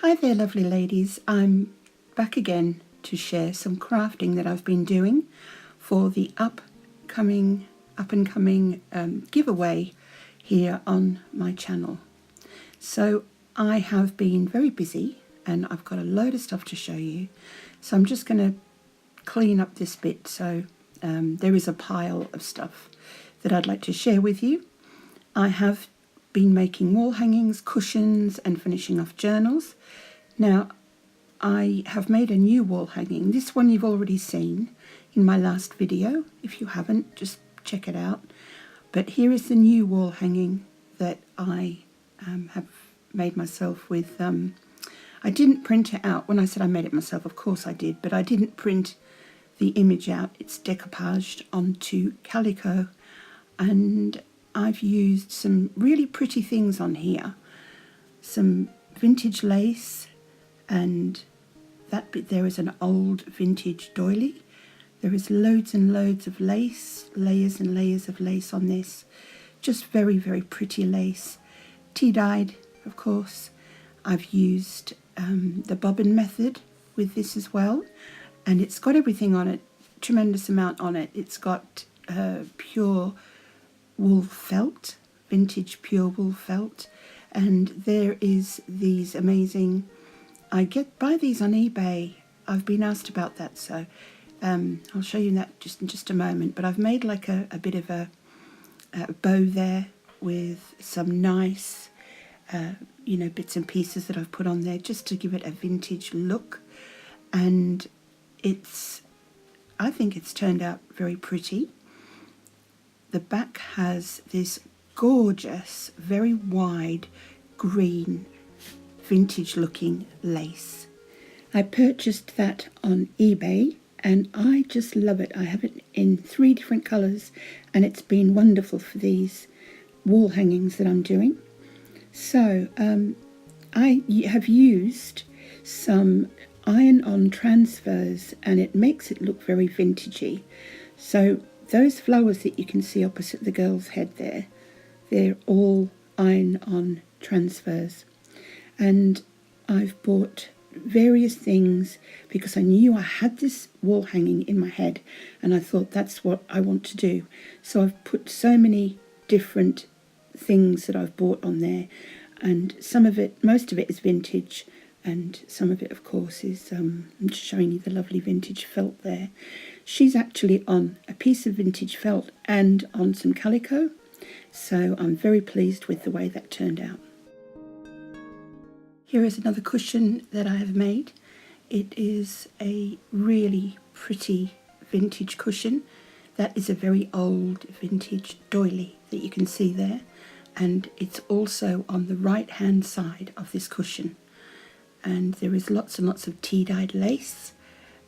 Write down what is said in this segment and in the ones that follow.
Hi there, lovely ladies. I'm back again to share some crafting that I've been doing for the up and coming giveaway here on my channel. So I have been very busy and I've got a load of stuff to show you. So I'm just going to clean up this bit. So there is a pile of stuff that I'd like to share with you. I have been making wall hangings, cushions and finishing off journals. Now I have made a new wall hanging. This one you've already seen in my last video. If you haven't, just check it out. But here is the new wall hanging that I have made myself with. I didn't print it out. When I said I made it myself, of course I did, but I didn't print the image out. It's decoupaged onto calico, and I've used some really pretty things on here. Some vintage lace, and that bit there is an old vintage doily. There is loads and loads of lace, layers and layers of lace on this. Just very, very pretty lace. Tea-dyed, of course. I've used the bobbin method with this as well, and it's got everything on it, tremendous amount on it. It's got pure wool felt, vintage pure wool felt, and there is these amazing, I buy these on eBay. I've been asked about that, so I'll show you that in just a moment. But I've made like a bit of a bow there with some nice bits and pieces that I've put on there just to give it a vintage look, and I think it's turned out very pretty. The back has this gorgeous, very wide green vintage looking lace. I purchased that on eBay and I just love it. I have it in 3 different colours and it's been wonderful for these wall hangings that I'm doing. So I have used some iron-on transfers and it makes it look very vintagey. So those flowers that you can see opposite the girl's head there, they're all iron-on transfers. And I've bought various things because I knew I had this wall hanging in my head and I thought that's what I want to do. So I've put so many different things that I've bought on there, and most of it is vintage, and some of it of course is I'm just showing you the lovely vintage felt there. She's actually on a piece of vintage felt and on some calico, so I'm very pleased with the way that turned out. Here is another cushion that I have made. It is a really pretty vintage cushion. That is a very old vintage doily that you can see there, and it's also on the right hand side of this cushion. And there is lots and lots of tea-dyed lace,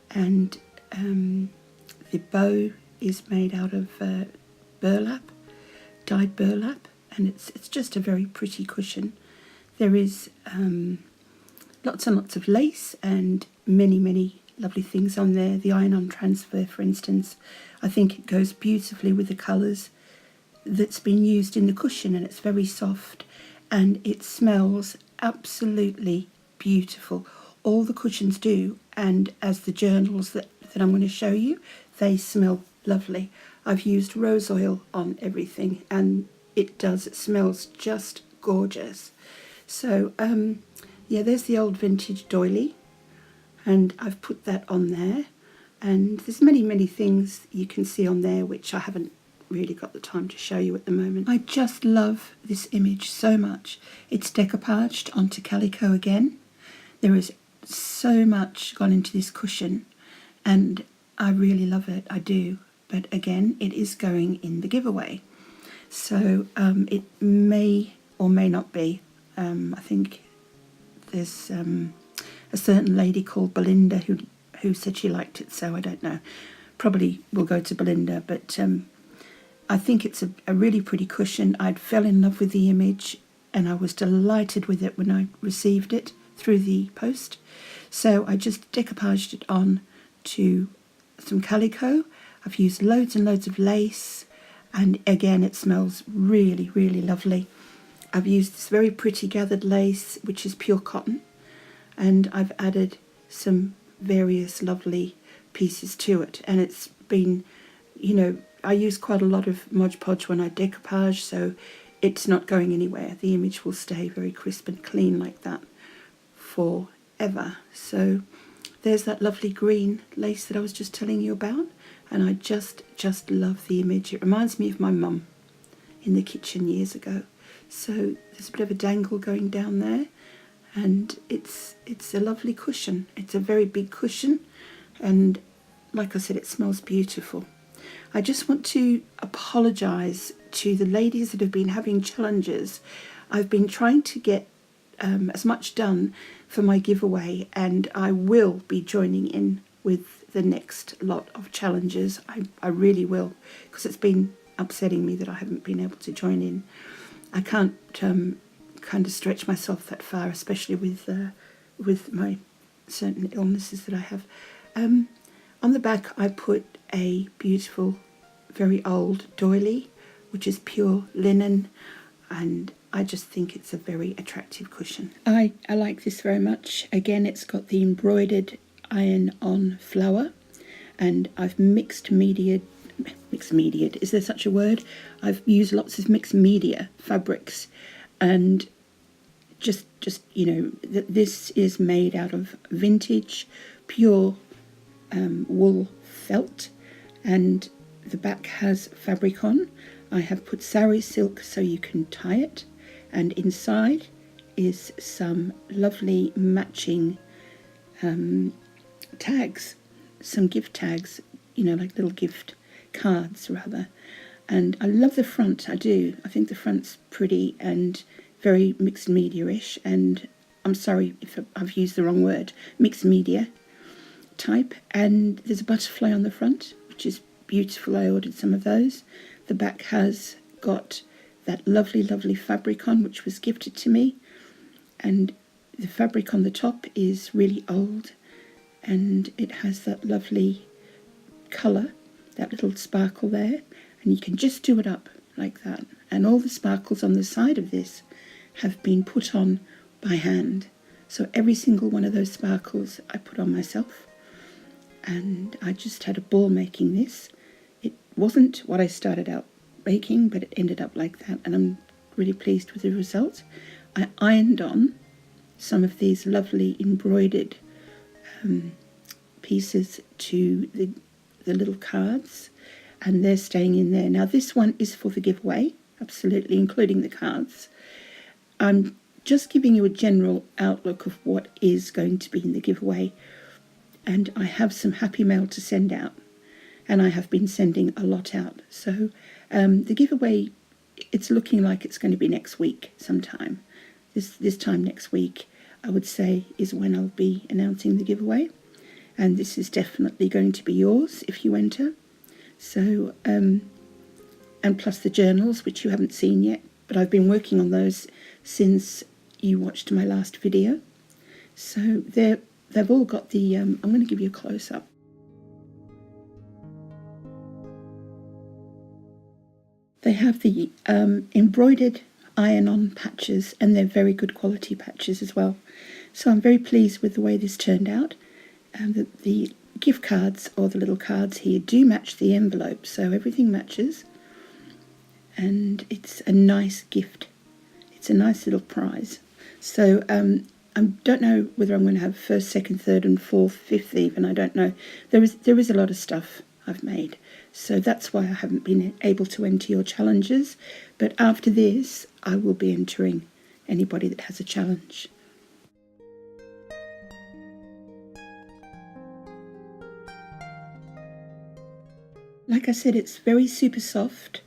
and the bow is made out of burlap, dyed burlap, and it's just a very pretty cushion. There is lots and lots of lace and many, many lovely things on there. The iron-on transfer, for instance, I think it goes beautifully with the colours that's been used in the cushion, and it's very soft and it smells absolutely beautiful. All the cushions do, and as the journals that I'm going to show you, they smell lovely. I've used rose oil on everything and it smells just gorgeous. So yeah, there's the old vintage doily and I've put that on there, and there's many things you can see on there which I haven't really got the time to show you at the moment. I just love this image so much. It's decoupaged onto calico again. There is so much gone into this cushion and I really love it, I do. But again, it is going in the giveaway. So it may or may not be. I think there's a certain lady called Belinda who said she liked it, so I don't know. Probably will go to Belinda, but I think it's a really pretty cushion. I fell in love with the image and I was delighted with it when I received it through the post. So I just decoupaged it on to some calico. I've used loads and loads of lace, and again it smells really, really lovely. I've used this very pretty gathered lace, which is pure cotton, and I've added some various lovely pieces to it, and it's been, you know, I use quite a lot of Mod Podge when I decoupage, so it's not going anywhere. The image will stay very crisp and clean like that forever. So there's that lovely green lace that I was just telling you about, and I just love the image. It reminds me of my mum in the kitchen years ago. So there's a bit of a dangle going down there, and it's a lovely cushion. It's a very big cushion, and like I said, it smells beautiful. I just want to apologise to the ladies that have been having challenges. I've been trying to get as much done for my giveaway, and I will be joining in with the next lot of challenges. I really will, because it's been upsetting me that I haven't been able to join in. I can't kind of stretch myself that far, especially with my certain illnesses that I have. On the back I put a beautiful, very old doily, which is pure linen, and I just think it's a very attractive cushion. I like this very much. Again, it's got the embroidered iron-on flower, and I've mixed media, is there such a word? I've used lots of mixed media fabrics, and just you know, this is made out of vintage, pure wool felt, and the back has fabric on. I have put sari silk so you can tie it, and inside is some lovely matching tags, some gift tags, you know, like little gift cards rather. And I love the front, I do. I think the front's pretty and very mixed media-ish, and I'm sorry if I've used the wrong word, mixed media type. And there's a butterfly on the front, which is beautiful. I ordered some of those. The back has got that lovely fabric on, which was gifted to me, and the fabric on the top is really old, and it has that lovely colour, that little sparkle there, and you can just do it up like that. And all the sparkles on the side of this have been put on by hand, so every single one of those sparkles I put on myself, and I just had a ball making this. It wasn't what I started out making, but it ended up like that, and I'm really pleased with the result. I ironed on some of these lovely embroidered pieces to the little cards, and they're staying in there. Now this one is for the giveaway, absolutely, including the cards. I'm just giving you a general outlook of what is going to be in the giveaway, and I have some happy mail to send out, and I have been sending a lot out. So the giveaway, it's looking like it's going to be next week sometime. This time next week, I would say, is when I'll be announcing the giveaway, and this is definitely going to be yours if you enter. So and plus the journals, which you haven't seen yet, but I've been working on those since you watched my last video. So they've all got the I'm going to give you a close-up. They have the embroidered iron-on patches, and they're very good quality patches as well. So I'm very pleased with the way this turned out. The gift cards, or the little cards here, do match the envelope, so everything matches, and it's a nice gift. It's a nice little prize. So I don't know whether I'm going to have first, second, third and fourth, fifth even, I don't know. There is a lot of stuff I've made, so that's why I haven't been able to enter your challenges, but after this I will be entering anybody that has a challenge. Like I said, it's very super soft,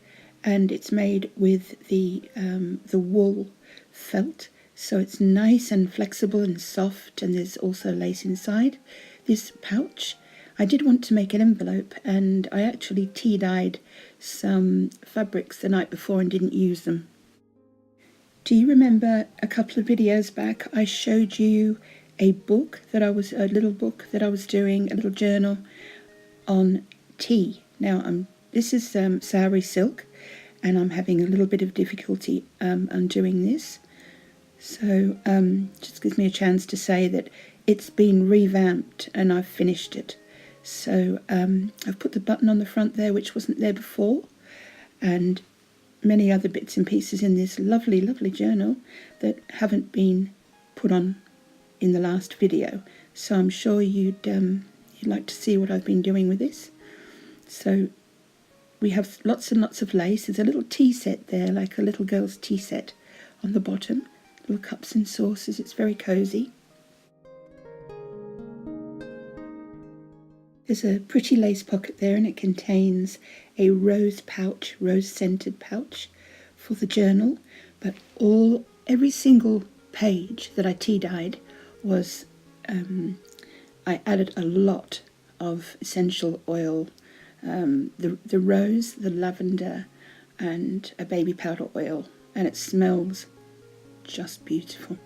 and it's made with the wool felt, so it's nice and flexible and soft, and there's also lace inside this pouch. I did want to make an envelope, and I actually tea-dyed some fabrics the night before and didn't use them. Do you remember a couple of videos back I showed you a little book that I was doing, a little journal on tea? Now this is sari silk, and I'm having a little bit of difficulty undoing this. So just gives me a chance to say that it's been revamped and I've finished it. So I've put the button on the front there, which wasn't there before, and many other bits and pieces in this lovely, lovely journal that haven't been put on in the last video. So I'm sure you'd like to see what I've been doing with this. So we have lots and lots of lace. There's a little tea set there, like a little girl's tea set on the bottom. Little cups and saucers. It's very cosy. There's a pretty lace pocket there, and it contains a rose pouch, rose-scented pouch for the journal. But every single page that I tea-dyed was, I added a lot of essential oil, the rose, the lavender, and a baby powder oil, and it smells just beautiful.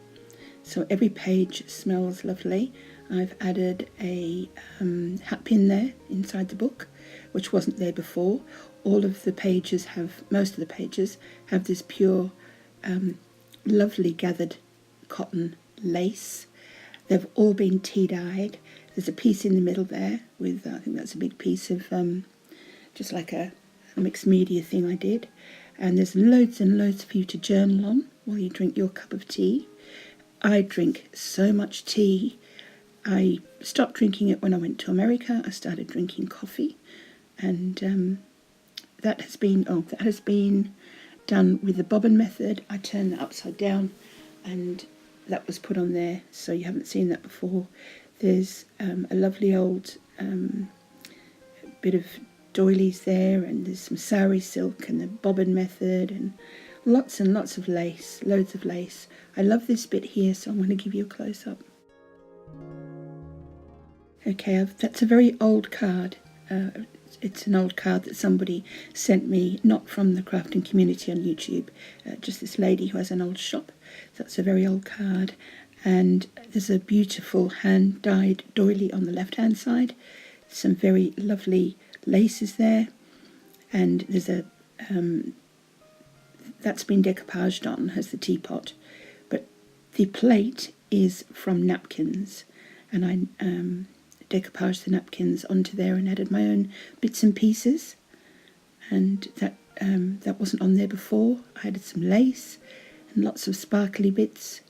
So every page smells lovely. I've added a hat pin there inside the book, which wasn't there before. Most of the pages have this pure, lovely gathered cotton lace. They've all been tea-dyed. There's a piece in the middle there with, I think that's a big piece of, just like a mixed media thing I did. And there's loads and loads for you to journal on while you drink your cup of tea. I drink so much tea. I stopped drinking it when I went to America. I started drinking coffee, and that has been done with the bobbin method. I turned that upside down, and that was put on there, so you haven't seen that before. There's a lovely old bit of doilies there, and there's some sari silk and the bobbin method, and lots of lace, loads of lace. I love this bit here, so I'm going to give you a close-up. Okay, that's a very old card. It's an old card that somebody sent me, not from the crafting community on YouTube, just this lady who has an old shop. So that's a very old card. And there's a beautiful hand-dyed doily on the left-hand side. Some very lovely laces there. And there's a, that's been decoupaged on, has the teapot. But the plate is from napkins. And I decoupaged the napkins onto there and added my own bits and pieces, and that wasn't on there before. I added some lace and lots of sparkly bits.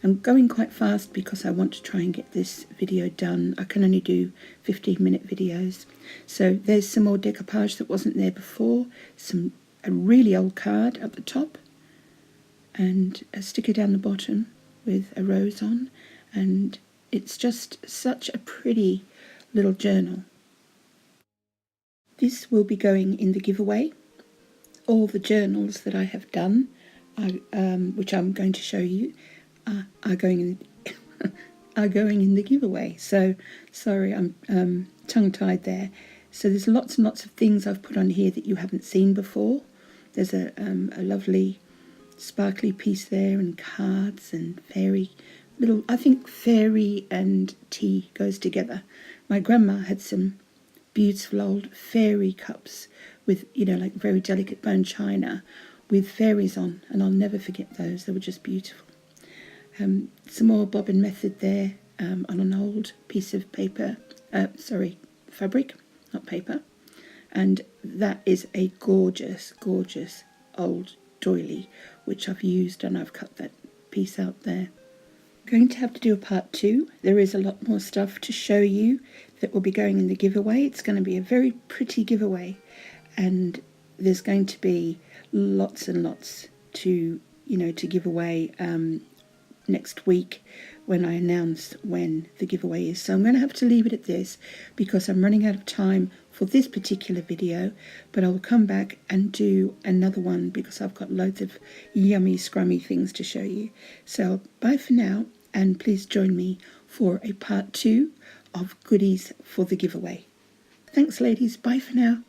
I'm going quite fast because I want to try and get this video done. I can only do 15-minute videos. So there's some more decoupage that wasn't there before, a really old card at the top, and a sticker down the bottom with a rose on, and it's just such a pretty little journal. This will be going in the giveaway. All the journals that I have done, which I'm going to show you, are going in the giveaway. So sorry, I'm tongue-tied there. So there's lots and lots of things I've put on here that you haven't seen before. There's a lovely sparkly piece there, and cards and fairy. I think fairy and tea goes together. My grandma had some beautiful old fairy cups with, like very delicate bone china with fairies on, and I'll never forget those. They were just beautiful. Some more bobbin method there on an old piece of paper, fabric, not paper. And that is a gorgeous, gorgeous old doily, which I've used, and I've cut that piece out there. Going to have to do a part 2. There is a lot more stuff to show you that will be going in the giveaway. It's going to be a very pretty giveaway, and there's going to be lots and lots to give away next week when I announce when the giveaway is. So I'm going to have to leave it at this because I'm running out of time for this particular video, but I will come back and do another one because I've got loads of yummy scrummy things to show you. So bye for now, and please join me for a part 2 of goodies for the giveaway. Thanks ladies, bye for now.